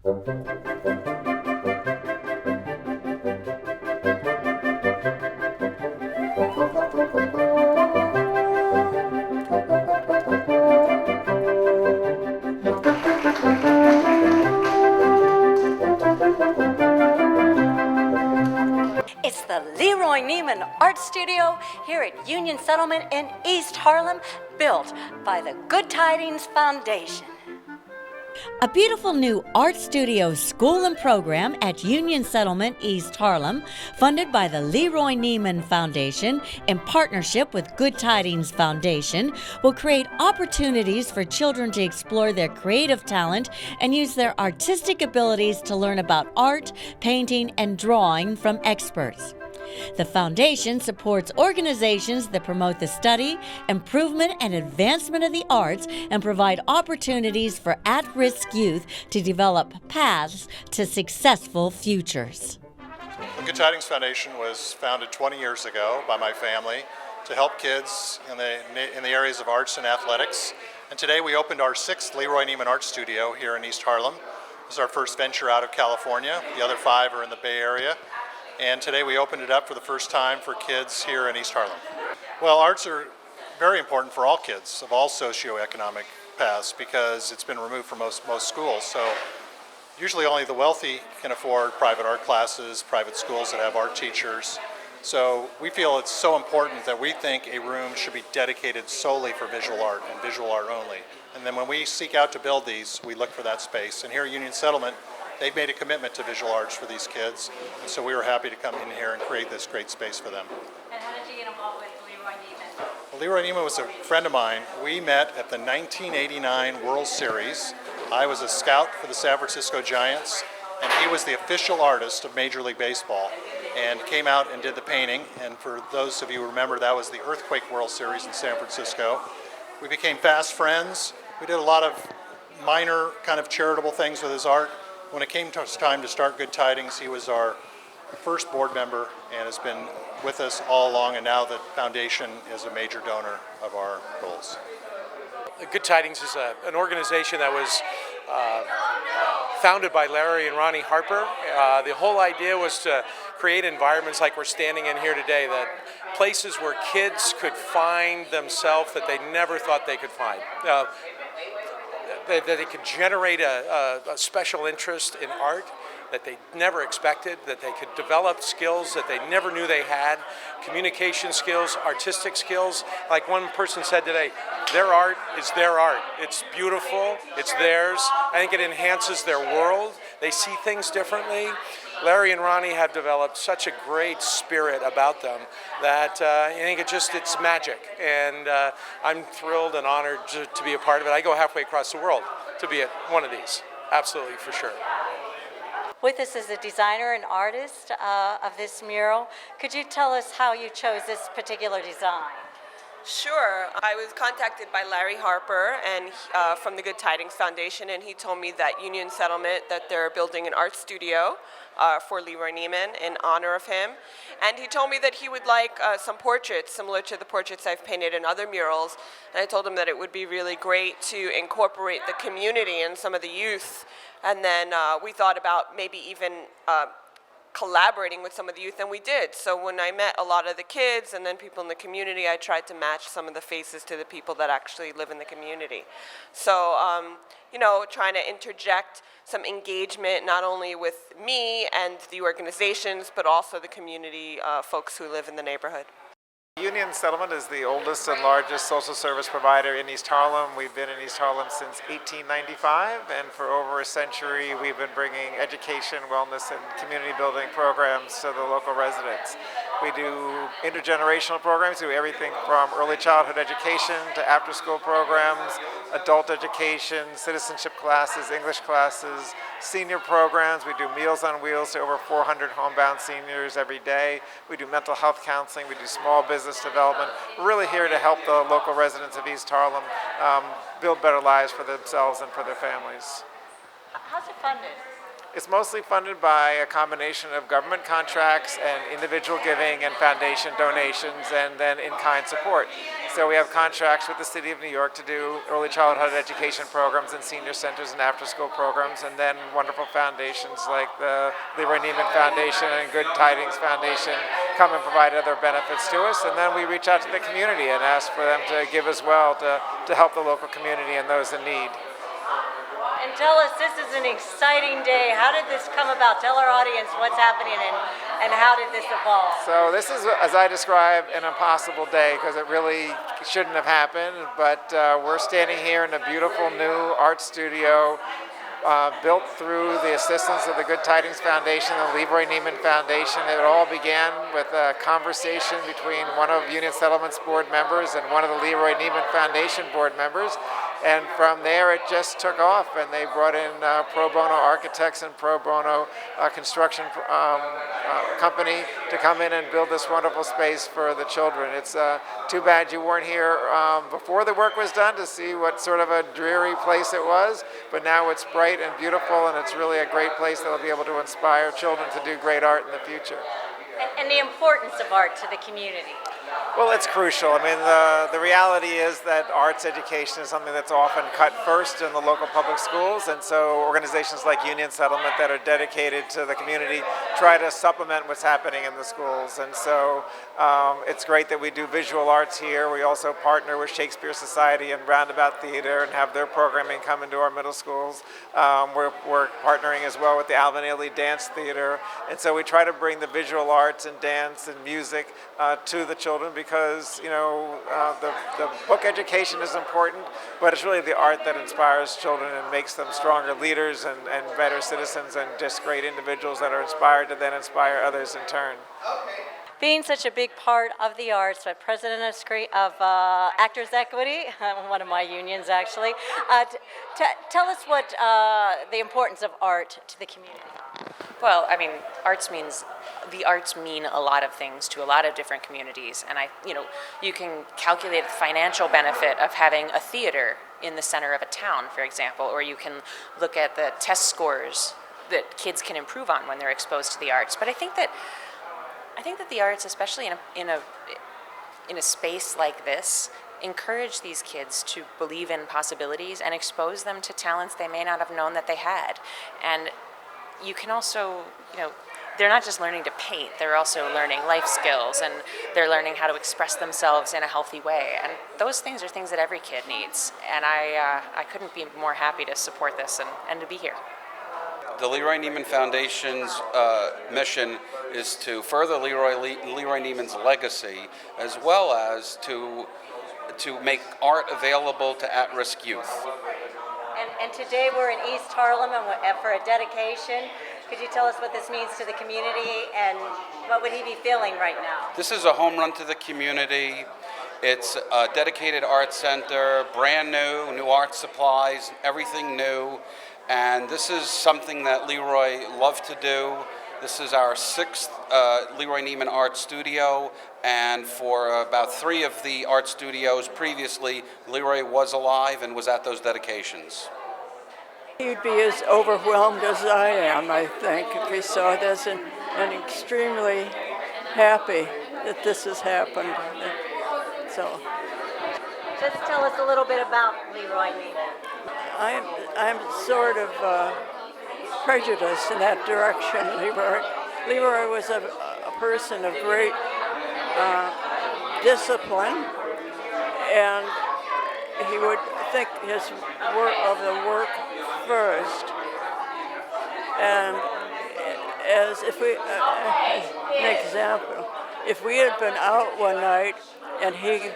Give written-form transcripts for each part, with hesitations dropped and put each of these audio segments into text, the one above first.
It's the LeRoy Neiman Art Studio here at Union Settlement in East Harlem, built by the Good Tidings Foundation. A beautiful new art studio school and program at Union Settlement East Harlem, funded by the LeRoy Neiman Foundation in partnership with Good Tidings Foundation, will create opportunities for children to explore their creative talent and use their artistic abilities to learn about art, painting, and drawing from experts. The foundation supports organizations that promote the study, improvement, and advancement of the arts and provide opportunities for at-risk youth to develop paths to successful futures. The Good Tidings Foundation was founded 20 years ago by my family to help kids in the areas of arts and athletics. And today we opened our 6th LeRoy Neiman Art Studio here in East Harlem. This is our first venture out of California. The other 5 are in the Bay Area. And today we opened it up for the first time for kids here in East Harlem. Well, arts are very important for all kids of all socioeconomic paths because it's been removed from most schools. So usually only the wealthy can afford private art classes, private schools that have art teachers. So we feel it's so important that we think a room should be dedicated solely for visual art and visual art only. And then when we seek out to build these, we look for that space. And here at Union Settlement, they've made a commitment to visual arts for these kids, and so we were happy to come in here and create this great space for them. And how did you get involved with LeRoy Neiman? Well, LeRoy Neiman was a friend of mine. We met at the 1989 World Series. I was a scout for the San Francisco Giants, and he was the official artist of Major League Baseball, and came out and did the painting. And for those of you who remember, that was the Earthquake World Series in San Francisco. We became fast friends. We did a lot of minor kind of charitable things with his art. When it came time to start Good Tidings, he was our first board member and has been with us all along, and now the foundation is a major donor of our goals. Good Tidings is an organization that was founded by Larry and Ronnie Harper. The whole idea was to create environments like we're standing in here today, that places where kids could find themselves that they never thought they could find. That they could generate a special interest in art that they never expected, that they could develop skills that they never knew they had, communication skills, artistic skills. Like one person said today, their art is their art. It's beautiful, it's theirs. I think it enhances their world. They see things differently. Larry and Ronnie have developed such a great spirit about them that I think it's magic. And I'm thrilled and honored to be a part of it. I go halfway across the world to be at one of these, absolutely, for sure. With us is a designer and artist of this mural. Could you tell us how you chose this particular design? Sure. I was contacted by Larry Harper and from the Good Tidings Foundation, and he told me that Union Settlement, that they're building an art studio for LeRoy Neiman in honor of him. And he told me that he would like some portraits similar to the portraits I've painted in other murals. And I told him that it would be really great to incorporate the community and some of the youth. And then we thought about maybe even collaborating with some of the youth, and we did. So when I met a lot of the kids and then people in the community, I tried to match some of the faces to the people that actually live in the community. So, trying to interject some engagement not only with me and the organizations, but also the community folks who live in the neighborhood. Union Settlement is the oldest and largest social service provider in East Harlem. We've been in East Harlem since 1895, and for over a century we've been bringing education, wellness, and community building programs to the local residents. We do intergenerational programs. We do everything from early childhood education to after-school programs, adult education, citizenship classes, English classes, senior programs. We do Meals on Wheels to over 400 homebound seniors every day. We do mental health counseling. We do small business development. We're really here to help the local residents of East Harlem build better lives for themselves and for their families. How's it funded? It's mostly funded by a combination of government contracts and individual giving and foundation donations, and then in-kind support. So we have contracts with the City of New York to do early childhood education programs and senior centers and after-school programs, and then wonderful foundations like the LeRoy Neiman Foundation and Good Tidings Foundation come and provide other benefits to us, and then we reach out to the community and ask for them to give as well to help the local community and those in need. And tell us, this is an exciting day. How did this come about? Tell our audience what's happening and how did this evolve? So this is, as I describe, an impossible day because it really shouldn't have happened, but we're standing here in a beautiful new art studio built through the assistance of the Good Tidings Foundation and the LeRoy Neiman Foundation. It all began with a conversation between one of Union Settlement's board members and one of the LeRoy Neiman Foundation board members. And from there, it just took off, and they brought in pro bono architects and pro bono construction company to come in and build this wonderful space for the children. It's too bad you weren't here before the work was done to see what sort of a dreary place it was, but now it's bright and beautiful, and it's really a great place that will be able to inspire children to do great art in the future. And the importance of art to the community. Well, it's crucial. I mean, the reality is that arts education is something that's often cut first in the local public schools, and so organizations like Union Settlement that are dedicated to the community try to supplement what's happening in the schools. And so it's great that we do visual arts here. We also partner with Shakespeare Society and Roundabout Theater and have their programming come into our middle schools. We're partnering as well with the Alvin Ailey Dance Theater, and so we try to bring the visual arts and dance and music to the children, because the book education is important, but it's really the art that inspires children and makes them stronger leaders and better citizens and just great individuals that are inspired to then inspire others in turn. Being such a big part of the arts, president of Actors Equity, one of my unions actually, tell us what the importance of art to the community. Well, I mean, the arts mean a lot of things to a lot of different communities, and you can calculate the financial benefit of having a theater in the center of a town, for example, or you can look at the test scores that kids can improve on when they're exposed to the arts. But I think that the arts, especially in a space like this, encourage these kids to believe in possibilities and expose them to talents they may not have known that they had. And you can also, they're not just learning to paint, they're also learning life skills, and they're learning how to express themselves in a healthy way. And those things are things that every kid needs. And I couldn't be more happy to support this and to be here. The LeRoy Neiman Foundation's mission is to further LeRoy Neiman's legacy, as well as to make art available to at-risk youth. And today we're in East Harlem and for a dedication. Could you tell us what this means to the community and what would he be feeling right now? This is a home run to the community. It's a dedicated art center, brand new art supplies, everything new. And this is something that LeRoy loved to do. This is our 6th LeRoy Neiman Art Studio, and for about 3 of the art studios previously, LeRoy was alive and was at those dedications. He'd be as overwhelmed as I am, I think, if he saw this, and extremely happy that this has happened. So, just tell us a little bit about LeRoy Neiman. I'm sort of prejudiced in that direction. LeRoy was a person of great discipline, and he would think his work first. And as if we, an example, if we had been out one night and he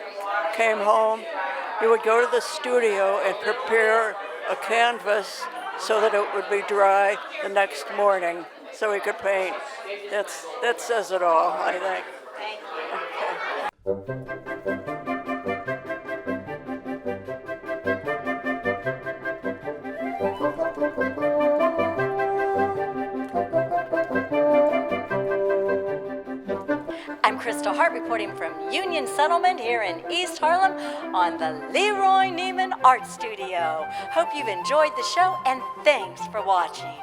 came home, he would go to the studio and prepare a canvas so that it would be dry the next morning so he could paint. That says it all, I think. Thank you. Okay. I'm Kristal Hart reporting from Union Settlement here in East Harlem on the LeRoy Neiman Art Studio. Hope you've enjoyed the show, and thanks for watching.